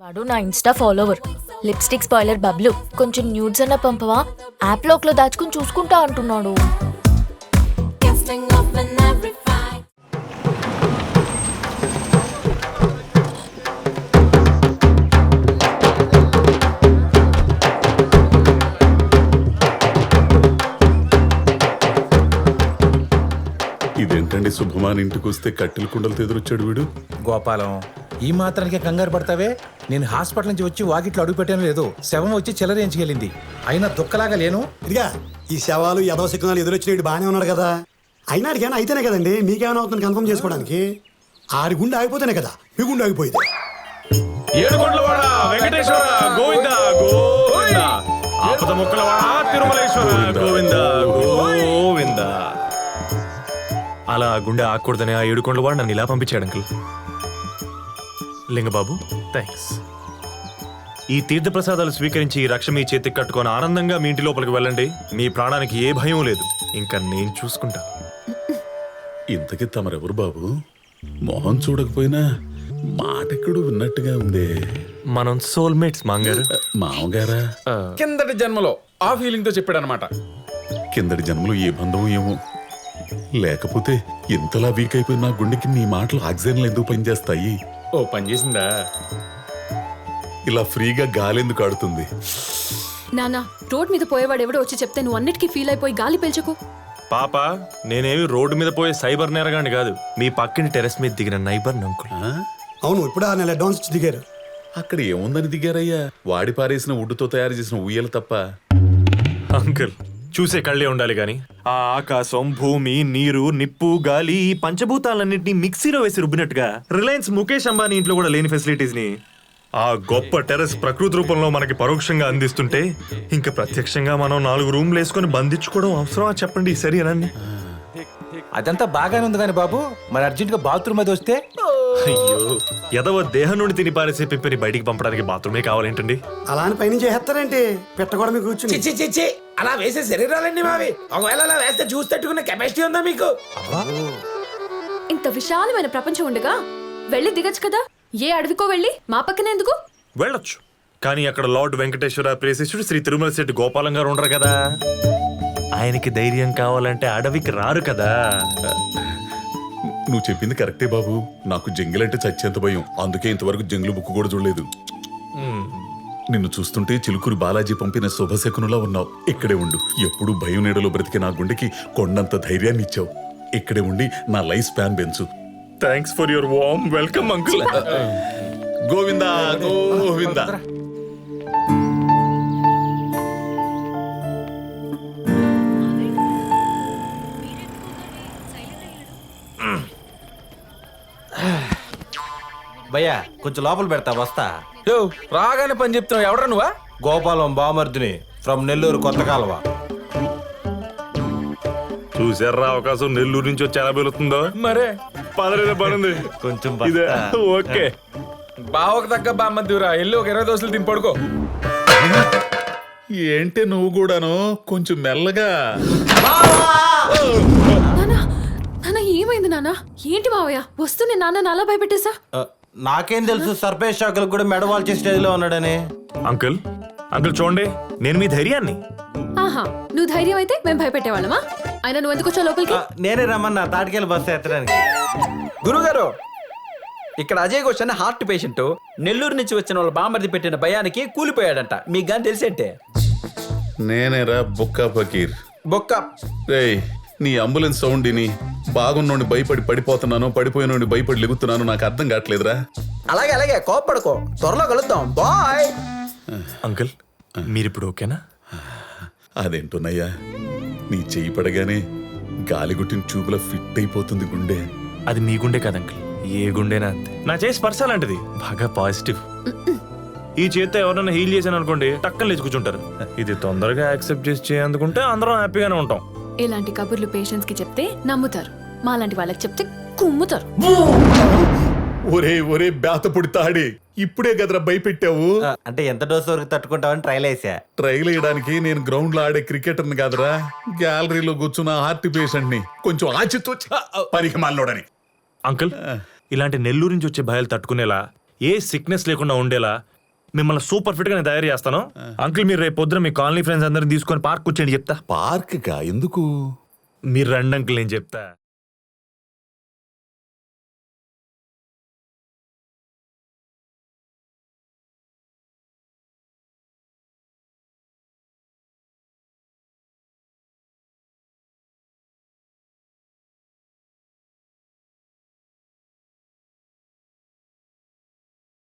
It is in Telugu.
వాడు నా Insta follower. Lipstick spoiler Bablu, కొంచెం న్యూడ్స్ అన్న పంపవా, యాప్ లోక్ లో దాచుకుని చూసుకుంటా అంటున్నాడు. ఇదేంటండి శుభమాన్ ఇంటికి వస్తే కట్టెల కుండలతో ఎదురొచ్చాడు వీడు. గోపాలం, ఈ మాత్రానికే కంగారు పడతావే? నేను హాస్పిటల్ నుంచి వచ్చి వాకిట్లో అడుగు పెట్టాను లేదు, శవం వచ్చి చెలరేంచుకెళ్ళింది. అయినా దుఃఖలాగా లేను. ఇదిగా ఈ శవాలు యదవ శకునాలు ఎదురొచ్చినట్టు బాగానే ఉన్నాడు కదా. అయినా అడిగానే అయితేనే కదండి మీకేమైనా అవుతుంది కన్ఫర్మ్ చేసుకోవడానికి. ఆడి గుండె ఆగిపోతేనే కదా మీ గుండె ఆగిపోయింది. ఏడుకొండలవాడ వెంకటేశ్వర గోవింద గోవింద, ఆపద ముక్కలవాడ తిరుమలేశ్వర గోవింద గోవింద. అలా గుండె ఆకూడదని ఆ ఏడుకొండలవాడు నన్ను ఇలా పంపించాడు అంకుల్. లింగబాబు థ్యాంక్స్. ఈ తీర్థ ప్రసాదాలు స్వీకరించి ఈ రక్ష మీ చేతికి కట్టుకొని ఆనందంగా మీ ఇంటి లోపలికి వెళ్ళండి. మీ ప్రాణానికి ఏ భయం లేదు, ఇంకా నేను చూసుకుంటా. ఇంతకీ తమరెవరు బాబు? మొహం చూడకపోయినా మాటెక్కడు విన్నట్టుగా ఉంది. మనం సోల్మేట్స్ మాంగారు. మామగారా? కిందటి జన్మలో ఆ ఫీలింగ్ తో చెప్పాడు అనమాట. కిందటి జన్మలో ఏ బంధం ఏమో, లేకపోతే ఇంతలా వీక్ అయిపోయిన నా గుండెకి నీ మాటలు ఆక్సిజన్లు ఎందుకు పనిచేస్తాయి? ఓ పని చేసిందా? ఇలా ఫ్రీగా గాలి ఎందుకు ఆడుతుంది? నానా, రోడ్ మీద పోయేవాడు ఎవడో వచ్చి చెప్తే నువ్వు అన్నిటికీ ఫీల్ అయిపోయి గాలి పీల్చకు. పాప, నేనేమి రోడ్డు మీద పోయే సైబర్ నేరగాండి కాదు, మీ పక్కని టెరెస్ మీద దిగిన నైబర్ అంకుల్. అవును, ఇప్పుడు 6 నెలల అడ్వాన్స్ ఇచ్చి దిగారు. అక్కడ ఏముందని దిగారయ్యా? వాడి పారేసిన వుడ్డుతో తయారు చేసిన ఉయ్యలు తప్ప. అంకుల్, చూసే కళ్ళే ఉండాలి గాని ఆ ఆకాశం, భూమి, నీరు, నిప్పు, గాలి, ఈ పంచభూతాలన్నింటినీ మిక్సీలో వేసి రుబ్బినట్టుగా రిలయన్స్ ముఖేష్ అంబానీ ఇంట్లో కూడా లేని ఫెసిలిటీస్ ని ఆ గొప్ప టెర్రస్ ప్రకృతి రూపంలో మనకి పరోక్షంగా అందిస్తుంటే ఇంకా ప్రత్యక్షంగా మనం 4 రూమ్లు వేసుకొని బంధించుకోవడం అవసరమా చెప్పండి ఈ శరీరాన్ని? అదంతా బాగానే ఉంది కానీ బాబు, మరి అర్జెంట్ గా బాత్రూమ్ అది వస్తే? అయ్యో, ఎదవ దేహం నుండి తిని పారేసే పిప్పిని బయటికి పంపడానికి బాత్రూమే కావాలేంటండి? అలా అని పైనుంచి చేస్తారేంటి? పెట్టకూడదు మీకు కూర్చుని. చిచ్చి అలా వేసే శరీరాలండి మావి. ఒకవేళ అలా వేస్తే చూసి తట్టుకునే కెపాసిటీ ఉందా మీకు? ఇంత విశాలమైన ప్రపంచం ఉండగా వెళ్ళి దిగచ్చు కదా. ఏ అడవికో వెళ్ళి మా పక్కన ఎందుకు? వెళ్ళొచ్చు, కానీ అక్కడ లార్డ్ వెంకటేశ్వర ప్రేసిస్టుడు శ్రీ తిరుమల శెట్టి గోపాలం గారు ఉండరు కదా. ఆయనకి ధైర్యం కావాలంటే అడవికి రారు కదా. నువ్వు చెప్పింది కరెక్టే బాబు. నాకు జంగిల్ అంటే చచ్చేంత భయం, అందుకే ఇంతవరకు జంగిల్ బుక్ కూడా చూడలేదు. నిన్ను చూస్తుంటే చిలుకూరు బాలాజీ పంపిన శుభశకునులా ఉన్నావు. ఇక్కడే ఉండు, ఎప్పుడు భయం నీడలో బ్రతికే నా గుండెకి కొండంత ధైర్యాన్ని ఇచ్చావు. ఇక్కడే ఉండి నా లైఫ్ స్పాన్ పెంచు. Thanks for your warm welcome uncle. Govinda Govinda. భయ్యా, కొంచెం లోపల పెడతా, వస్తా. యో, రాగానే పని చెప్తున్నావు. ఎవడ్రా నువ్వా? గోపాలం బామర్దిని ఫ్రమ్ నెల్లూరు కొత్త కాలువ. చూసారా అవకాశం, నెల్లూరు నుంచి వచ్చి ఎలా వెళుతుందో. మరే పదరేదో పనుంది కొంచెం ఇదే. బస్తా. ఓకే, బావకు తగ్గ బామ్మద్దురా. ఎల్లు ఒక 20 దోశలు తిని పడుకో. ఏంటి నువ్వు కూడాను కొంచెం మెల్లగా? నానా, నానా ఏమైంది నానా? ఏంటి మావయ్య వస్తుంది నాన్న అలా భయపెట్టేసా? నాకేం తెలుసు సర్పేష్ షాకులకు కూడా మెడవాల్చే స్టేజ్ లో ఉన్నాడని. అంకుల్ అంకుల్ చూడండి, నేను మీ ధైర్యాన్ని. ఆహా, నువ్వు ధైర్యం అయితే మేము భయపెట్టేవాళ్ళమా? అయినా నువ్వు ఎందుకు వచ్చావు లోపలికి? నేనే రమ్మన్నా తాటికెళ్ళి బస్సు ఎత్తడానికి. గురుగారు, ఇక్కడ అజయ్ ఘోష్ అనే హార్ట్ పేషెంట్ నెల్లూరు నుంచి వచ్చిన వాళ్ళ బామర్ది పెట్టిన భయానికి కూలిపోయాడంట. మీకు గాని తెలిసేంటే? నేనేరా బుక్కా ఫకీర్. బొక్క రేయ్, నీ అంబులెన్స్ సౌండ్ ని బాగున్నోండి భయపడి పడిపోతున్నాను, పడిపోయినోండి భయపడి లెగుతున్నాను, నాకు అర్థం కావట్లేదురా. అలాగే కోప్పడుకో. త్వరలో కలుద్దాం. బాయ్. అంకుల్, మీరిప్పుడు ఓకేనా? అదేంటోనయ్యా, నీ చెయ్యి పడగానే గాలిగుట్టిన చూపులా ఫిట్ అయిపోతుంది గుండె. అది మీ గుండె కదా అంకుల్, ఏ గుండెనా అంతే. నా చేసి స్పర్శ లాంటిది, బాగా పాజిటివ్. ఈ చేత్తో ఎవరైనా హీల్ చేశాను అనుకోండి, టక్కన లేచి కూర్చుంటారు. ఇది తొందరగా యాక్సెప్ట్ చేసి చేయందుకుంటే అందరం హ్యాపీగానే ఉంటాం. ఇలాంటి కబుర్లు పేషెంట్స్ కి చెప్తే నమ్ముతారు, మాలాంటి వాళ్ళకి చెప్తే కుమ్ముతారు. ఒరే బేతపొడి తాడి, ఇప్పుడే కదరా భయపెట్టావు. అంటే ఎంత డోసు వరకు తట్టుకుంటావని ట్రైల్ వేసా. ట్రైల్ వేయడానికి నేను గ్రౌండ్ లో ఆడే క్రికెటర్ని కాదురా, గ్యాలరీలో కూర్చున్న హార్ట్ పేషెంట్ ని. కొంచెం ఆచితూచి పనికి మాలోడని. అంకుల్, ఇలాంటి నెల్లూరు నుంచి వచ్చే భయాలు తట్టుకునేలా, ఏ సిక్నెస్ లేకుండా ఉండేలా మిమ్మల్ని సూపర్ ఫిట్ గా నేను తయారు చేస్తాను. అంకుల్ మీరు రేపు పొద్దున మీ కాలనీ ఫ్రెండ్స్ అందరిని తీసుకొని పార్క్ కూర్చోండి చెప్తా. పార్క్ కా ఎందుకు? మీరు రండి అంకుల్ నేను చెప్తా.